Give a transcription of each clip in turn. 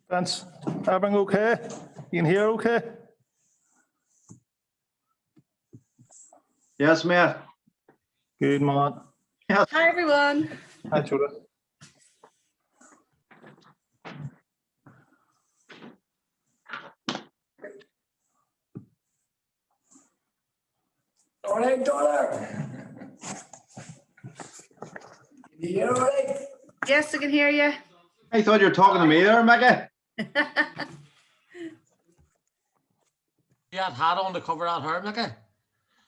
Vince, everything okay? You can hear okay? Yes, mate. Good, man. Yes. Hi, everyone. Hi, Judah. All right, daughter. You hear all right? Yes, I can hear you. I thought you were talking to me there, Mickey. You had hat on to cover that hair, Mickey?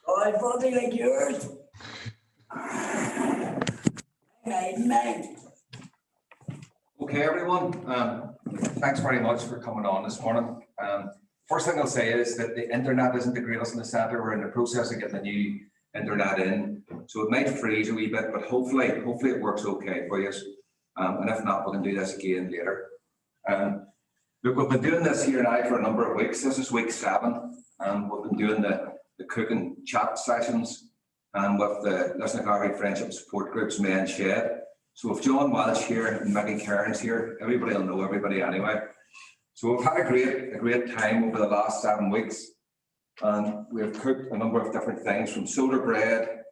All right, funny like yours. Nine. Okay, everyone. Thanks very much for coming on this morning. First thing I'll say is that the internet isn't the greatest in the centre. We're in the process of getting the new internet in, so it might freeze a wee bit, but hopefully it works okay for you. And if not, we can do this again later. Look, we've been doing this here now for a number of weeks. This is week 7, and we've been doing the cooking chat sessions with the Resurgam Friendship Support Group's main shed. So if John Walsh here and Mickey Cairns here, everybody will know everybody anyway. So we've had a great time over the last 7 weeks, and we've cooked a number of different things from soda bread,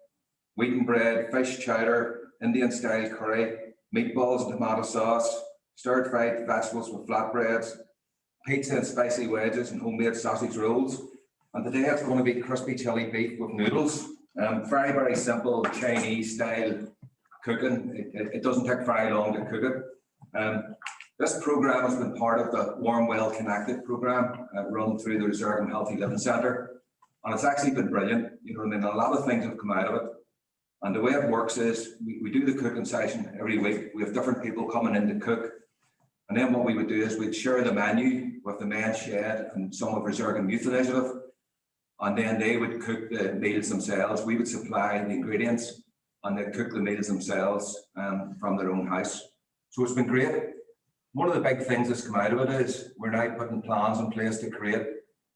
wheaten bread, fish chowder, Indian style curry, meatballs and tomato sauce, stir fried vegetables with flatbreads, pizza and spicy wedges, and homemade sausage rolls. And today it's going to be crispy chili beef with noodles. Very simple Chinese style cooking. It doesn't take very long to cook it. This program has been part of the Warm Well Connected program run through the Resurgam Healthy Living Centre, and it's actually been brilliant. You know what I mean? A lot of things have come out of it, and the way it works is we do the cooking session every week. We have different people coming in to cook, and then what we would do is we'd share the menu with the men's shed and some of Resurgam Youth Initiative, and then they would cook the meals themselves. We would supply the ingredients, and they'd cook the meals themselves from their own house. So it's been great. One of the big things that's come out of it is we're now putting plans in place to create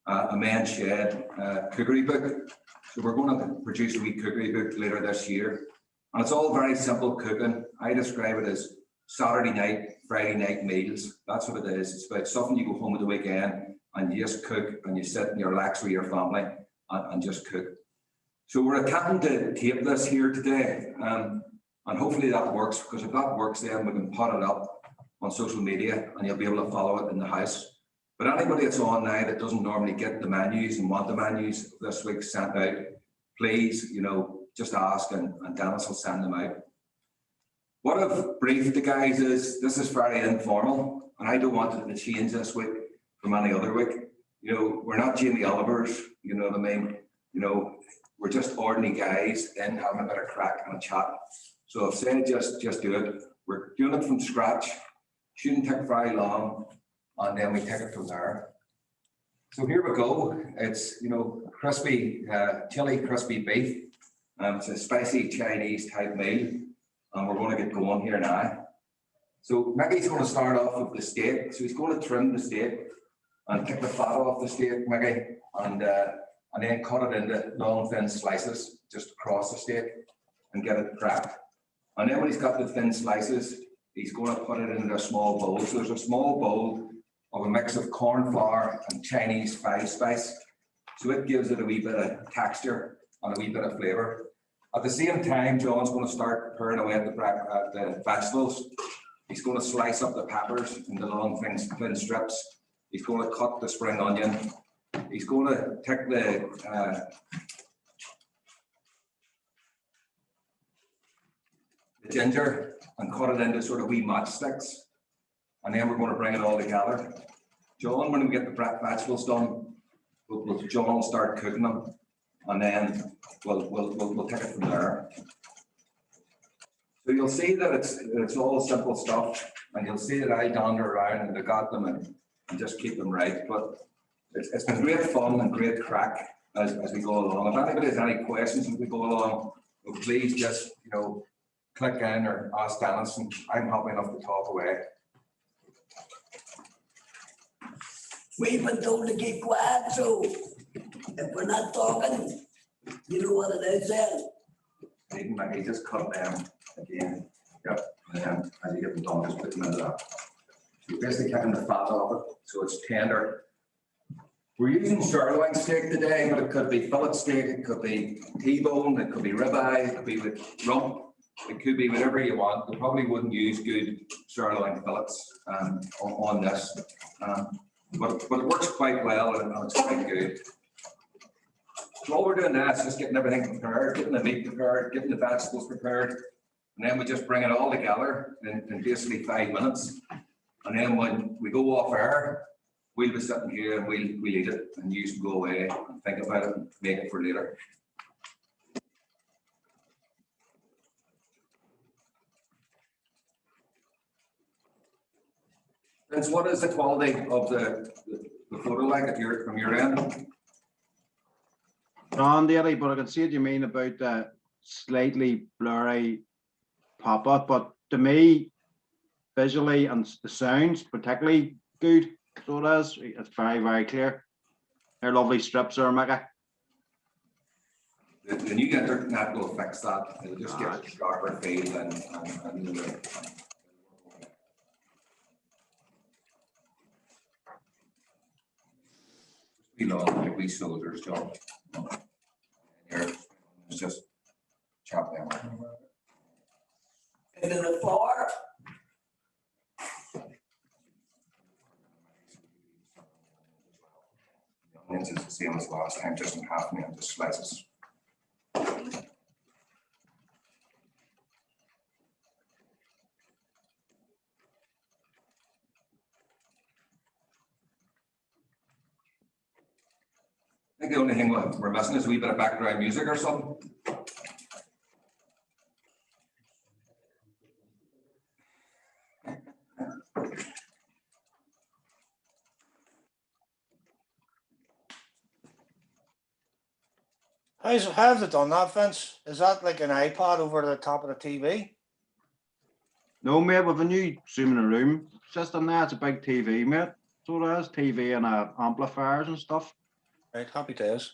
a men's shed cookery book. So we're going to produce a wee cookery book later this year. And it's all very simple cooking. I describe it as Saturday night, Friday night meals. That's what it is. It's about something you go home at the weekend and you just cook and you sit and you relax with your family and just cook. So we're attempting to tape this here today. And hopefully that works, because if that works, then we can put it up on social media and you'll be able to follow it in the house. But anybody that's on now that doesn't normally get the menus and want the menus this week sent out, please, just ask and Dennis will send them out. What I've briefed the guys is this is very informal, and I don't want it to change this week from any other week. We're not Jamie Olivers, you know what I mean? We're just ordinary guys in having a bit of crack and a chat. So I've said just do it. We're doing it from scratch. Shouldn't take very long, and then we take it from there. So here we go. It's crispy chili crispy beef. It's a spicy Chinese type meal, and we're going to get going here now. So Mickey's going to start off with the steak. So he's going to trim the steak and take the fat off the steak, Mickey, and then cut it into long thin slices just across the steak and get it prepped. And then when he's got the thin slices, he's going to put it into a small bowl. So there's a small bowl of a mix of corn flour and Chinese five spice. So it gives it a wee bit of texture and a wee bit of flavour. At the same time, John's going to start preparing away the vegetables. He's going to slice up the peppers into long thin strips. He's going to cut the spring onion. He's going to take the ginger and cut it into sort of wee matchsticks, and then we're going to bring it all together. John, when we get the vegetables done, John will start cooking them, and then we'll take it from there. So you'll see that it's all simple stuff, and you'll see that I dander around and I got them and just keep them right. But it's been great fun and great crack as we go along. If anybody has any questions as we go along, please just click in or ask Dennis, and I'm happy enough to talk away. We've been told to keep quiet, so if we're not talking, you know what it is then. Even Maggie, just cut them again. Yep. And then as you get them done, just put them into that. basically taking the fat off it, so it's tender. We're using sirloin steak today, but it could be fillet steak, it could be T-bone, it could be ribeye, it could be with rump, it could be whatever you want. We probably wouldn't use good sirloin fillets on this, but it works quite well and it's quite good. So all we're doing now is just getting everything prepared, getting the meat prepared, getting the vegetables prepared, and then we just bring it all together in basically 5 minutes. And then when we go off air, we'll be sitting here and we'll eat it, and you can go away and think about it and make it for later. Vince, what is the quality of the photo like from your end? Adie, but I can see what you mean about the slightly blurry pop-up, but to me, visually and the sounds particularly good. So it is. It's very, very clear. They're lovely strips there, Mickey. The new internet will fix that. It'll just get a sharper feel and we love like we soldiers job. Here it's just chop them. And in the floor, Onions is the same as last time, just in half and then just slices. I think the only thing we're missing is a wee bit of background music or something. How have they done that, Vince? Is that like an iPad over the top of the TV? No, mate, with a new Zoom in a room system there, it's a big TV, mate. So it is, TV and amplifiers and stuff. Right, happy days.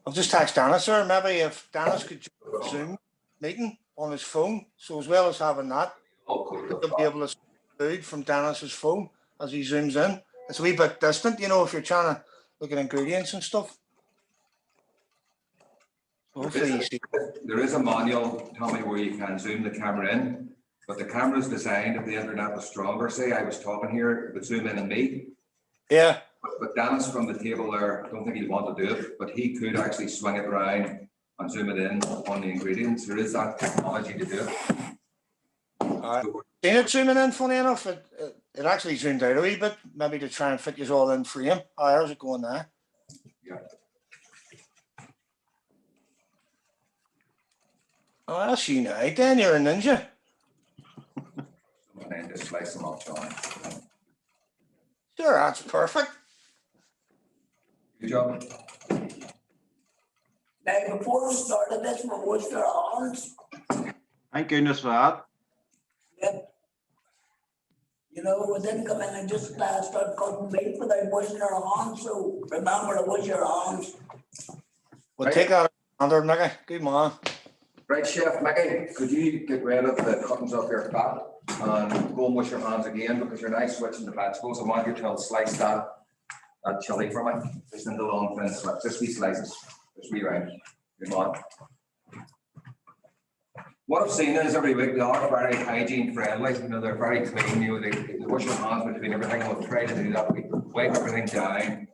I'll just text Dennis there. Maybe if Dennis could join the Zoom meeting on his phone, so as well as having that, he'll be able to see food from Dennis's phone as he zooms in. It's a wee bit distant, you know, if you're trying to look at ingredients and stuff. Hopefully you see. There is a manual, Tommy, where you can zoom the camera in, but the camera is designed if the internet was stronger. Say I was talking here, it would zoom in on me. Yeah. But Dennis from the table there, I don't think he'd want to do it, but he could actually swing it around and zoom it in on the ingredients. There is that technology to do it. Seen it zooming in, funny enough. It actually zoomed out a wee bit, maybe to try and fit you all in frame. How's it going now? Yeah. Oh, that's you now. Then you're a ninja. And then just slice them up, John. Sure, that's perfect. Good job. now before we started this, we washed our hands. Thank goodness for that. Yep. You know, we didn't come in and just start cutting meat without washing our hands, so remember to wash your hands. We'll Right. take that under, Mickey. Good man. Right, Chef Mickey, could you get rid of the cuttings off your fat and go and wash your hands again, because you're now switching the vegetables. I want you to slice that chili for me, just into long thin slices, just wee slices, just wee round. Good man. What I've seen is every week they are very hygiene friendly. You know, they're very clean. You know, they wash your hands between everything. We'll try to do that. We wipe everything down.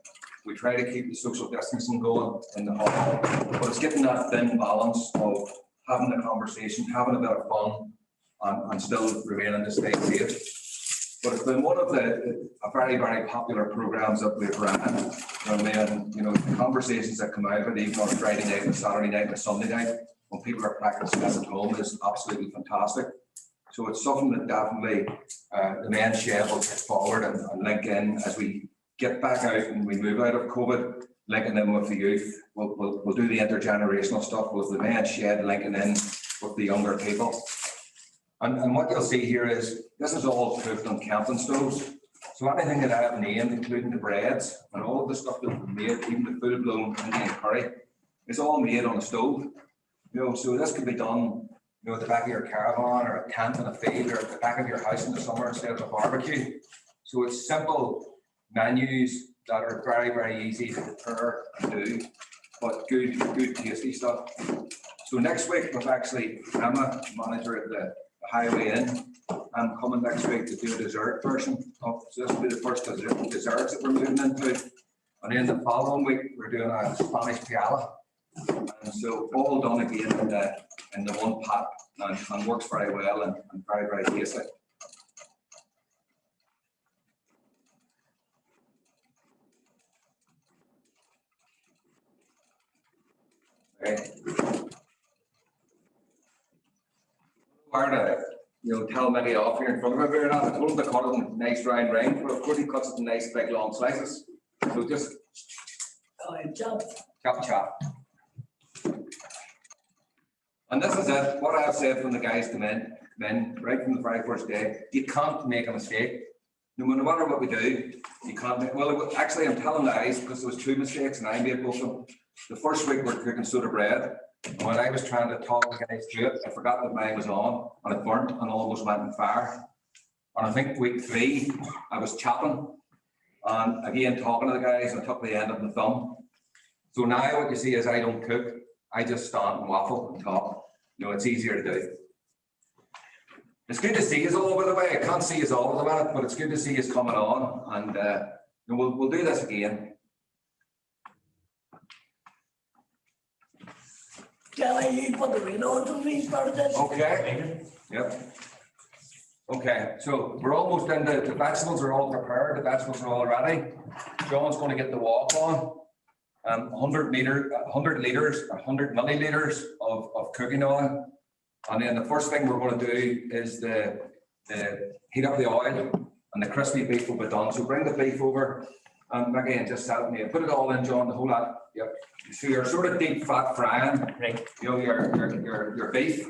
We try to keep the social distancing going in the hall, but it's getting that thin balance of having the conversation, having a bit of fun, and still remaining to stay safe. But it's been one of the very, very popular programs that we've ran. And you know, the conversations that come out of it, even on Friday night, and Saturday night, and Sunday night, when people are practicing this at home, is absolutely fantastic. So it's something that definitely the men's shed will take forward and link in as we get back out and we move out of COVID, linking in with the youth. We'll do the intergenerational stuff with the men's shed, linking in with the younger people. And what you'll see here is this is all cooked on Camping stoves. So anything that I have named, including the breads and all of the stuff that we made, even the full-blown Indian curry, is all made on a stove. You know, so this can be done, you know, at the back of your caravan or a tent in a field or at the back of your house in the summer instead of a barbecue. So it's simple menus that are very, very easy to prepare and do, but good tasty stuff. So next week, we've actually, Emma, manager at the Highway Inn, I'm coming next week to do a dessert version of, so this will be the first desserts that we're moving into. And then the following week, we're doing a Spanish piala. And so all done again in the one pot, and works very well and very, very tasty. Okay. Hard to tell many off here in front of me. I told him to cut it in nice round rings, but of course he cuts it in nice big long slices. So just chop. And this is it. What I've said from the guys come in right from the very first day. You can't make a mistake. No matter what we do, you can't make. Well, actually, I'm telling lies because there was 2 mistakes and I made both of them. The first week we're cooking soda bread. And when I was trying to talk the guys through it, I forgot that mine was on and it burnt and almost went in fire. And I think week 3, I was chopping and again talking to the guys and I took the end of the thumb. So now what you see is I don't cook. I just stand and waffle and talk. It's easier to do. It's good to see us all over the way. I can't see us all at the minute, but it's good to see us coming on and we'll do this again. Shall I eat for the window to restart this? Okay. Yep. Okay, so we're almost in the vegetables are all prepared. The vegetables are all ready. John's going to get the wok on. 100 litres, 100 millilitres of cooking oil. And then the first thing we're going to do is the heat up the oil and the crispy beef will be done. So bring the beef over and again just set it in there. Put it all in, John, the whole lot. Yep. So you're sort of deep fat frying, right? Your beef,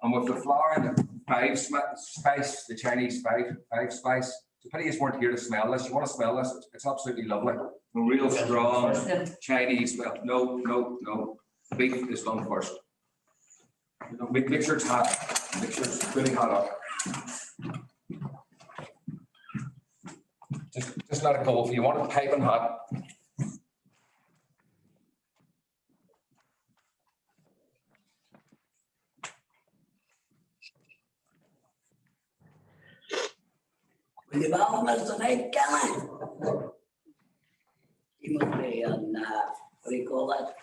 and with the flour and the 5 spice, the Chinese 5 spice. So pity you weren't here to smell this. You want to smell this? It's absolutely lovely. A real strong Chinese smell. No. Beef is done first. Make sure it's hot. Make sure it's really hot up. Just let it go. If you want it piping hot. Will you bow Mr. Night, can I? He must be on, what do you call that?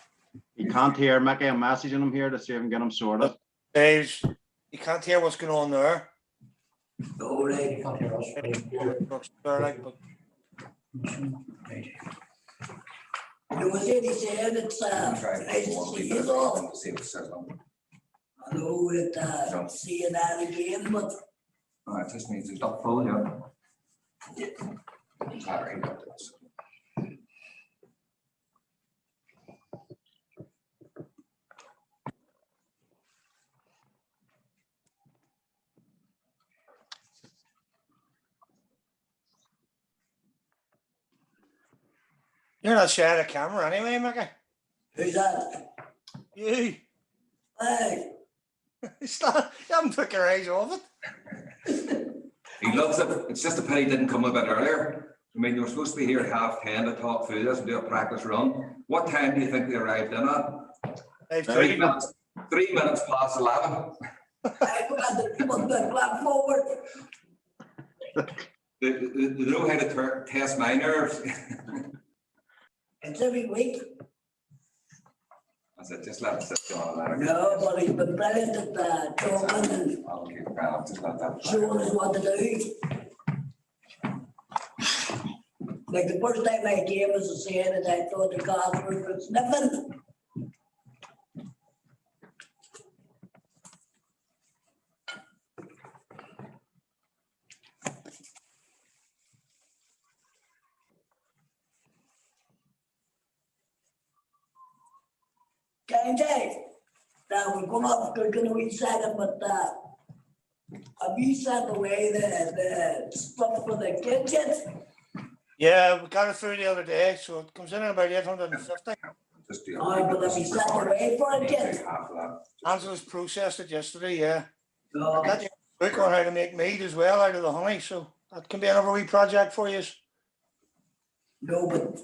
You can't hear Mickey. I'm messaging him here to see if I can get him sorted. Dave's, you can't hear what's going on there. Oh, right. You was it, he said it's, nice to see you all. I know it, seeing that again, but. It just means it's not full, yeah. Battery got this. You're not sharing a camera anyway, Mickey. Who's that? You. Hey, You haven't took your eyes off it. He loves it. It's just a pity he didn't come a bit earlier. I mean, you're supposed to be here at 10:30 to talk through this and do a practice run. What time do you think they arrived in at? 3 minutes. 3 minutes past 11. I forgot to put the clock forward. They know how to test my nerves. It's every week. I said, just let it sit on a No, but he's been brilliant at talking and I'll keep it around. Just let that. showing us what to do. Like the first time I came as a saying that I thought the cars were sniffing. Dave, now we're going off to a wee second, but have you sent away the stuff for the kids yet? Yeah, we got it through the other day, so it comes in at about 850. Just do Oh, but have you sent away for it yet? half of that. Angela's processed it yesterday, yeah. No. I got your book on how to make meat as well out of the honey, so That can be another wee project for you. No, but.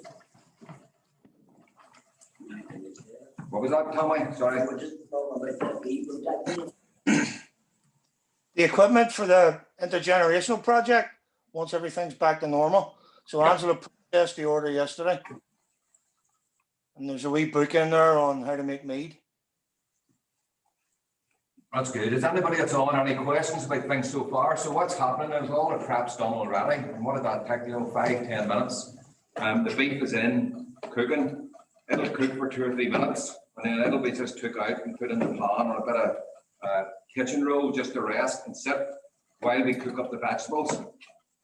What was that, Tommy? Sorry. We're just talking about the people that. The equipment for the intergenerational project, once everything's back to normal. So Angela processed the order yesterday. And there's a wee book in there on how to make mead. That's good. Is anybody that's on any questions about things so far? So what's happening is all the prep's done already. And what did that take, 5-10 minutes? The beef is in cooking. It'll cook for 2 or 3 minutes. And then it'll be just took out and put in the pan on a bit of kitchen roll just to rest and sit while we cook up the vegetables.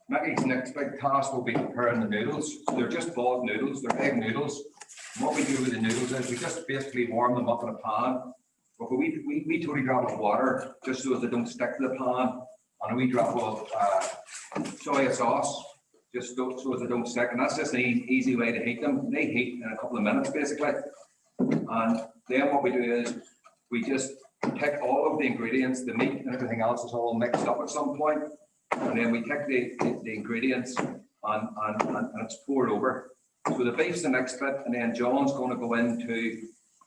Maggie's next big task will be preparing the noodles. So they're just boiled noodles, they're egg noodles. And what we do with the noodles is we just basically warm them up in a pan. But we totally drop of water just so that they don't stick to the pan, and a wee drop of soy sauce just so that they don't stick. And that's just an easy way to heat them. They heat in a couple of minutes basically. And then what we do is we just take all of the ingredients, the meat and everything else is all mixed up at some point. And then we take the ingredients and it's poured over. So the beef's the next bit, and then John's going to go into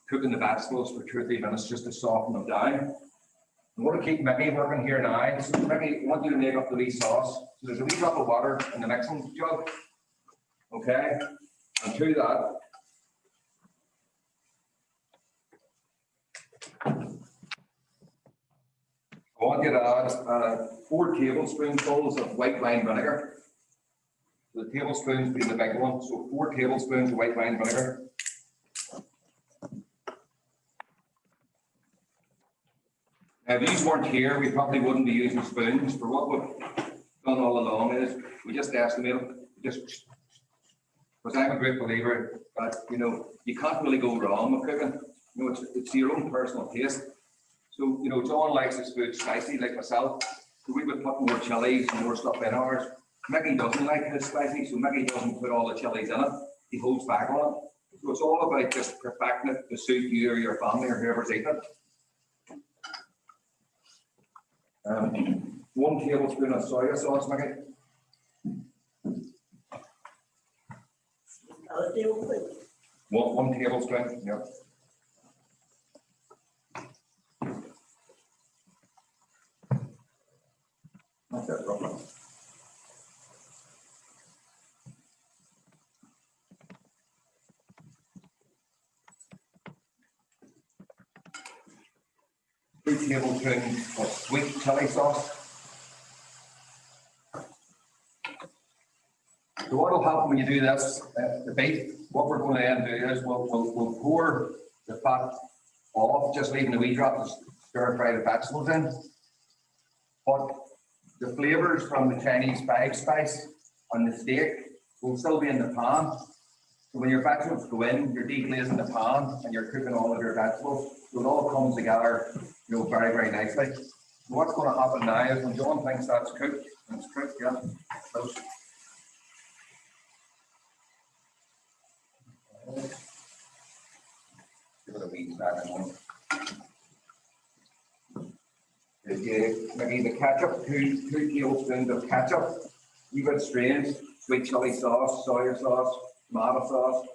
cooking the vegetables for 2 or 3 minutes just to soften them down. I'm going to keep Mickey working here now. So Mickey, I want you to make up the wee sauce. So there's a wee drop of water in the mixing jug. Okay, and to that, I want you to add 4 tablespoonfuls of white wine vinegar. The tablespoons being the big one, so 4 tablespoons of white wine vinegar. Now, if these weren't here, we probably wouldn't be using spoons. For what we've done all along is we just estimate it, because I'm a great believer that you can't really go wrong with cooking. It's your own personal taste. So John likes his food spicy like myself. So we would put more chilies and more stuff in ours. Mickey doesn't like his spicy, so Mickey doesn't put all the chilies in it. He holds back on it. So it's all about just perfecting it to suit you or your family or whoever's eating it. 1 tablespoon of soy sauce, Mickey. One tablespoon, yeah. That's it, properly. Two tablespoons of sweet chili sauce. So what will happen when you do this, the beef, what we're going to then do is we'll pour the fat off, just leaving the wee drop to stir fry the vegetables in. But the flavours from the Chinese 5-spice and the steak will still be in the pan. So when your vegetables go in, you're deglazing the pan and you're cooking all of your vegetables. So it all comes together, very, very nicely. So what's going to happen now is when John thinks that's cooked, and it's cooked, yeah, close. Give it a wee second. Maybe the ketchup, 2 tablespoons of ketchup. You've got strains, sweet chili sauce, soy sauce, tomato sauce.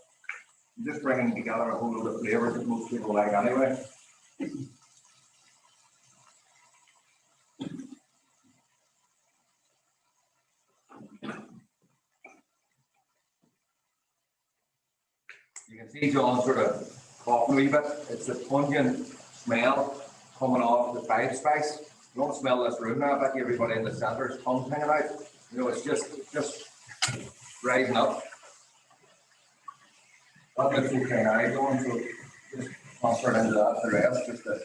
You're just bringing together a whole load of flavours that most people like anyway. You can see John sort of coughing a wee bit. It's the pungent smell coming off the 5-spice. You don't smell this room now. I bet everybody in the centre is tongue hanging out. It's just rising up. That looks okay now, John. So just transfer it into that, the rest, just to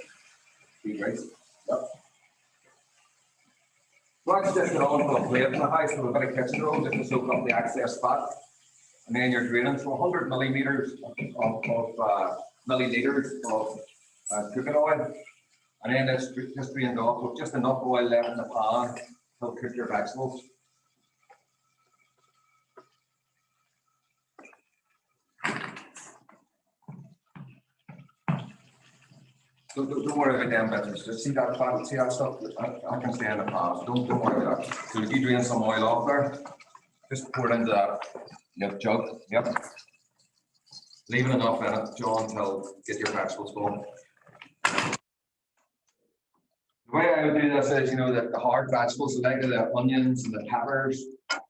be great. Yep. So that's just it onto a plate in the house with a bit of kitchen roll just to soak up the excess fat. And then you're draining, so 100 milliliters of cooking oil. And then it's just drained off with just enough oil left in the pan to cook your vegetables. Don't worry about them bits, just see that fat, see that stuff, I can stay in the pan, so don't worry about that. So if you drain some oil off there, just pour it into that jug, yep. Leaving enough in it, John, till get your vegetables going. The way I would do this is, the hard vegetables, like the onions and the peppers,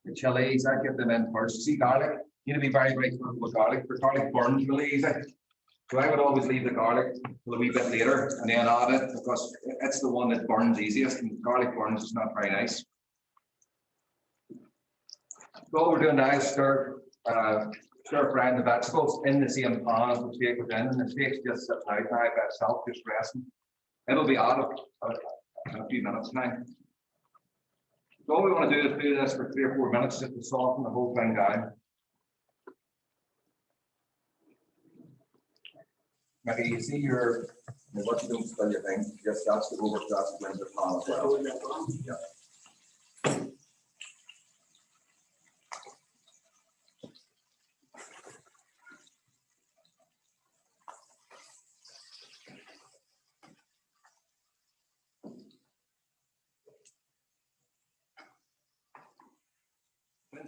the chilies, I get them in first. See garlic, you need to be very, very careful with garlic, because garlic burns really easy. So I would always leave the garlic till a wee bit later and then add it, because it's the one that burns easiest, and garlic burns is not very nice. So all we're doing now is stir frying the vegetables in the same pan as the steak was in, and the steak's just sitting out now by itself, just resting. It'll be out of in a few minutes now. So all we want to do is do this for 3 or 4 minutes just to soften the whole thing down. Maybe you see what you don't spill your thing, just that's the over, that's the the pan as well. Yeah.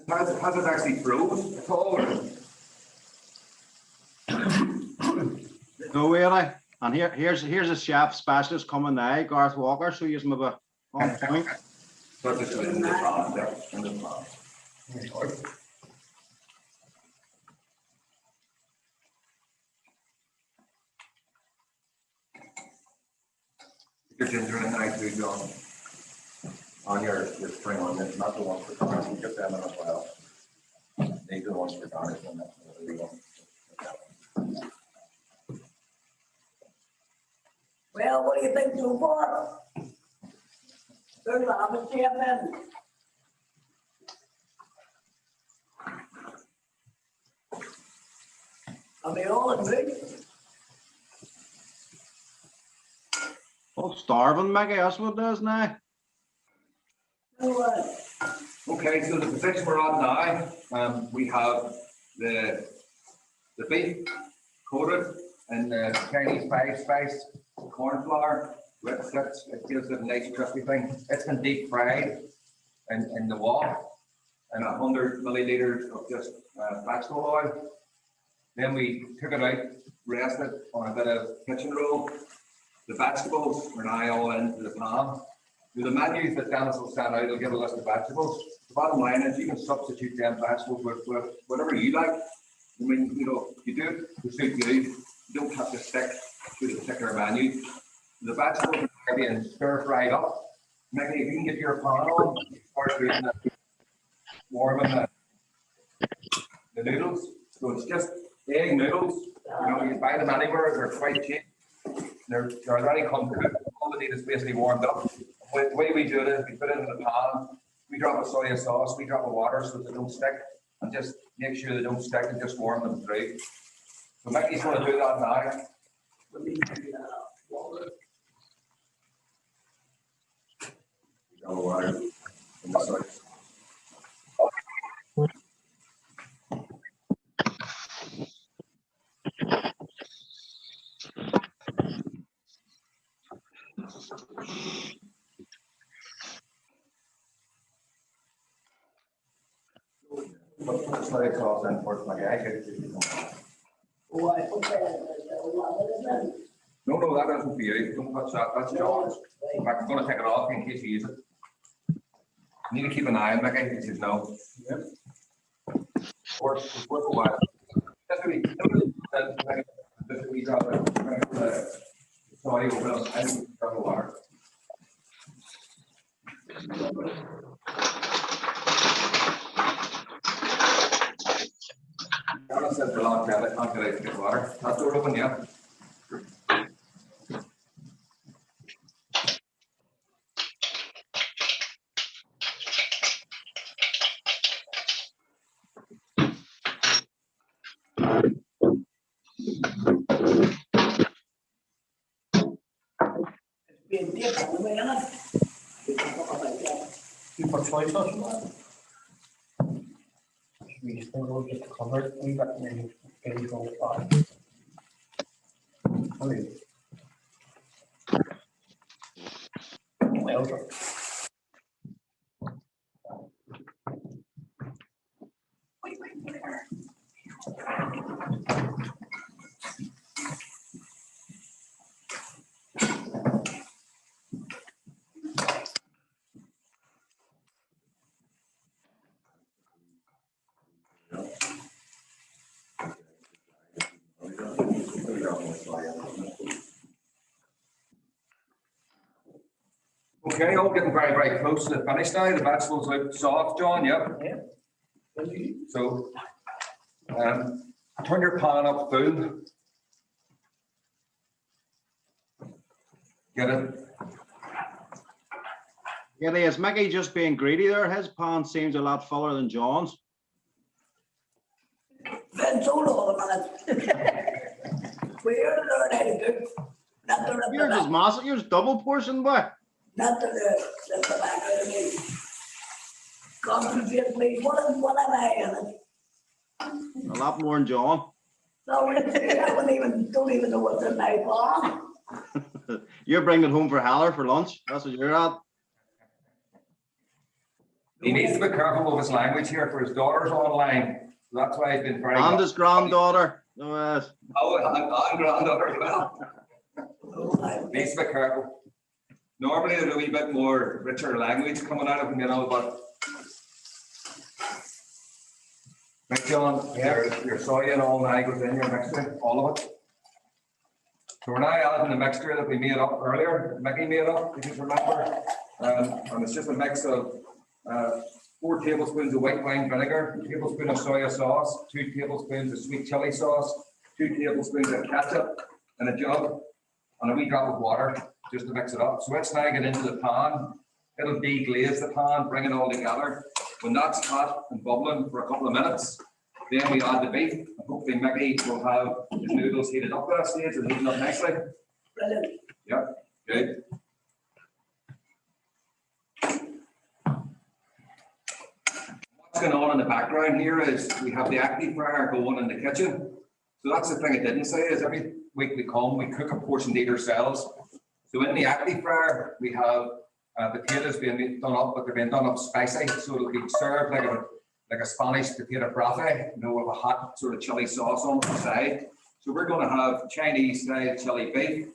Has it actually frozen at all? No, really. And here's a chef specialist coming now, Garth Walker, so you have a on point. But just in the pan there, in the pan. Your ginger in there too, John. On your spring onions, not the ones for garnish, you get them in as well. These are the ones for garnish, and that's the other one. Well, what do you think so far? There's a habit, Chairman. Are they all agreed? Oh, starving, Mickey, that's what it is now. No, Okay, so the position we're on now, we have the beef coated in the Chinese spice corn flour. It gives it a nice crispy thing. It's been deep fried in the wok and 100 milliliters of just vegetable oil. Then we took it out, rested on a bit of kitchen roll. The vegetables are now all into the pan. The menus that Dennis will send out will give a list of vegetables. The bottom line is you can substitute them vegetables with whatever you like. I mean, you do it to suit you. You don't have to stick to the particular menu. The vegetables are being stir fried up. Maybe if you can get your pan on, start doing that, warming the noodles. So it's just egg noodles. You buy them anywhere, they're quite cheap. They're already come cooked. All they need is basically warmed up. The way we do it is we put it in the pan, we drop a soy sauce, we drop a water so they don't stick, and just make sure they don't stick and just warm them through. So Mickey's going to do that now. Water in the soy. Soy sauce in first, Mickey. I get it. No, that isn't for you. Don't touch that. That's John's. In fact, I'm going to take it off in case you use it. You need to keep an eye on Mickey, because you know. Yep. Work a while. That's really we drop it. Sorry, well, I didn't drop the water. Dennis said for a long time, I can't get out to get water. That door open, yeah. You put soy sauce on that? We still go get covered. We got many go far. pleasure. Okay, all getting very, very close to the finish now. The vegetables look soft, John, yep. So, turn your pan up full. Get it? Yeah, is Mickey just being greedy there? His pan seems a lot fuller than John's. Vince, hold on a minute. We're learning to do, not to Yours is massive, yours double portion, boy. not to the back of me. Concentrate, please. What am I in it? A lot more than John. No, I don't even know what's in my pan. You're bringing it home for Haller for lunch. That's what you're at. He needs to be careful of his language here, for his daughter's online. So that's why he's been very. And his granddaughter. No, Oh, and granddaughter as well. Oh, Needs to be careful. Normally there's a wee bit more richer language coming out of him, you know, but. Right, John, your soy and all now goes in your mixture, all of it. So we're now adding the mixture that we made up earlier, Mickey made up, if you remember. And it's just a mix of 4 tablespoons of white wine vinegar, 1 tablespoon of soy sauce, 2 tablespoons of sweet chili sauce, 2 tablespoons of ketchup in a jug, and a wee drop of water just to mix it up. So let's now get into the pan. It'll deglaze the pan, bring it all together. When that's hot and bubbling for a couple of minutes, then we add the beef. And hopefully Mickey will have his noodles heated up at that stage and heating up nicely. brilliant. Yep, good. What's going on in the background here is we have the acne fryer going in the kitchen. So that's the thing I didn't say is every week we come, we cook a portion to eat ourselves. So in the acne fryer, we have potatoes being done up, but they're being done up spicy. So it'll be served like a Spanish potato brafe, you know, with a hot sort of chili sauce on the side. So we're going to have Chinese style chili beef,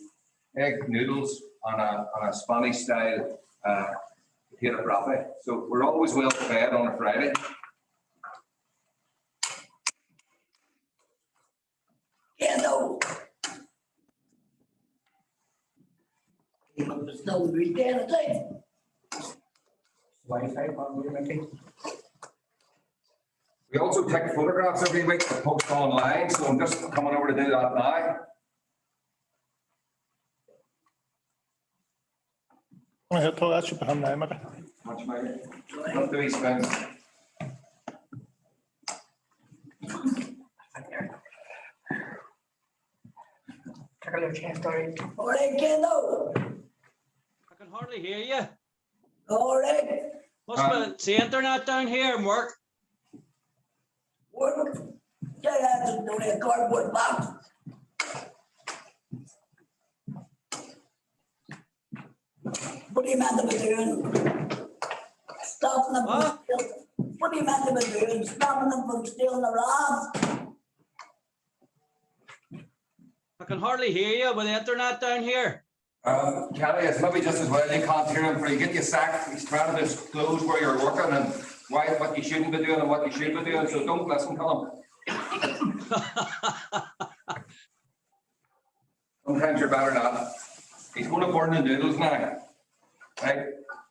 egg noodles, and a Spanish style potato brafe. So we're always well fed on a Friday. Yeah, no. No, we can't say. Wi-Fi on you, Mickey. We also take photographs every week to post online, so I'm just coming over to do that now. I had to, that should be him now, maybe. Much maybe. Not do he spend. Take a look, chest, all right. All right, kiddo. I can hardly hear you. All right. Must be the internet down here and work. Work. Yeah, that's a cardboard box. What do you meant to be doing? Stopping them from What? stealing. What do you meant to be doing? Stopping them from stealing the rods? I can hardly hear you with the internet down here. Kelly, it's maybe just as well you can't hear him, for you get you sacked. He's trying to disclose where you're working and what you shouldn't be doing and what you should be doing, so don't listen to him. Sometimes you're better not. He's going to burn the noodles now. Right?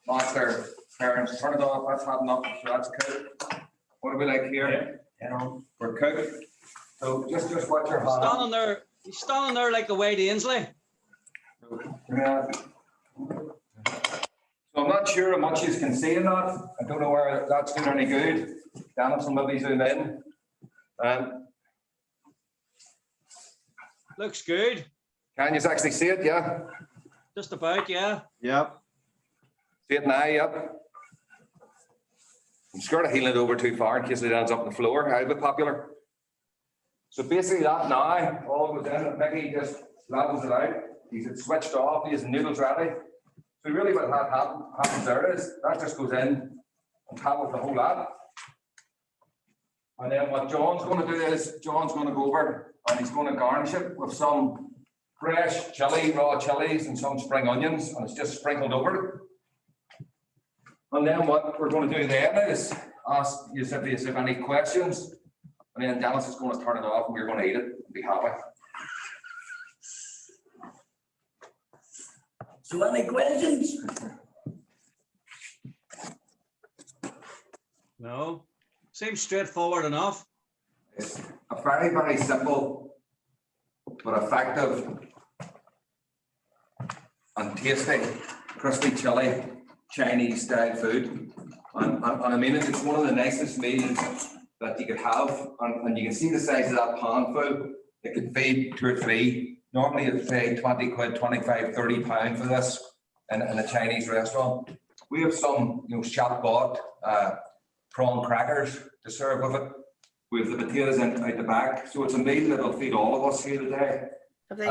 Master, parents, turn it off, that's hot enough, so that's cooked. What do we like here? We're cooked. So just watch your hand. He's standing there like the Wade Ainsley. Yeah. So I'm not sure how much you can see in that. I don't know where that's doing any good. Dennis will maybe zoom in. Looks good. Can you actually see it? Yeah. Just about, yeah. Yep. See it now? Yep. I'm scared of heeling it over too far in case it ends up on the floor. I'll be popular. So basically that now, all goes in, and Mickey just levels it out. He's switched off, his noodles ready. So So really what happens there is that just goes in on top of the whole lot. And then what John's going to do is John's going to go over and he's going to garnish it with some fresh chili, raw chilies and some spring onions, and it's just sprinkled over it. And then what we're going to do then is ask you if you have any questions, and then Dennis is going to turn it off and we're going to eat it and be happy. So any questions? No, seems straightforward enough. It's a very, very simple but effective and tasty crispy chili Chinese style food. And I mean, it's one of the nicest meals that you could have. And you can see the size of that pan full. It could feed 2 or 3. Normally it'd pay 20 quid, 25, 30 pounds for this in a Chinese restaurant. We have some, shop bought prawn crackers to serve with it. We have the potatoes out the back. So it's a meal that'll feed all of us here today. Have they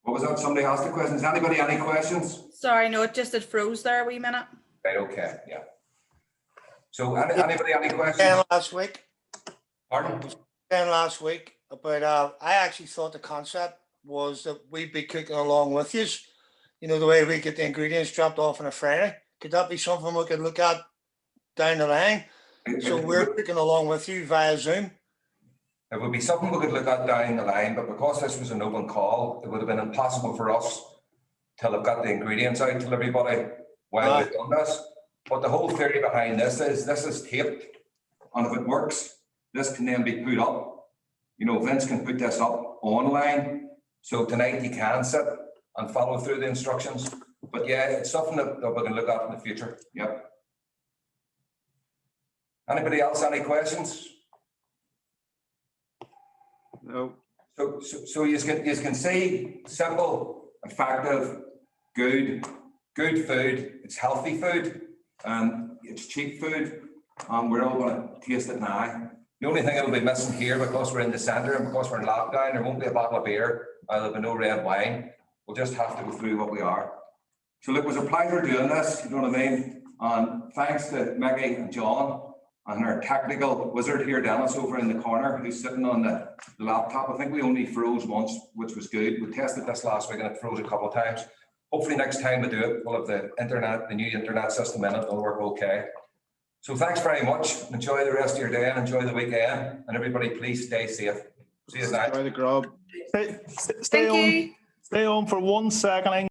What was that? Somebody asked a question. Has anybody any questions? Sorry, no, it froze there a wee minute. Right, okay, yeah. So anybody any questions? Last week. Pardon? Last week about I actually thought the concept was that we'd be cooking along with you. The way we get the ingredients dropped off on a Friday. Could that be something we could look at down the line? So we're cooking along with you via Zoom. It would be something we could look at down the line, but because this was an open call, it would have been impossible for us till I've got the ingredients out to everybody while we've done this. But the whole theory behind this is taped, and if it works, this can then be put up. Vince can put this up online. So tonight you can sit and follow through the instructions. But yeah, it's something that we can look at in the future. Yep. Anybody else, any questions? No. So you can see simple, effective, good food. It's healthy food, and it's cheap food. We're all going to taste it now. The only thing that'll be missing here, because we're in the centre and because we're in lockdown, there won't be a bottle of beer. There'll be no red wine. We'll just have to go through what we are. So look, it was a pleasure doing this. You know what I mean? And thanks to Maggie and John and our technical wizard here, Dennis, over in the corner, who's sitting on the laptop. I think we only froze once, which was good. We tested this last week and it froze a couple of times. Hopefully next time we do it, we'll have the new internet system in it. It'll work okay. So thanks very much. Enjoy the rest of your day and enjoy the weekend. And everybody, please stay safe. See you tonight. Enjoy the grub. Stay on for 1 second.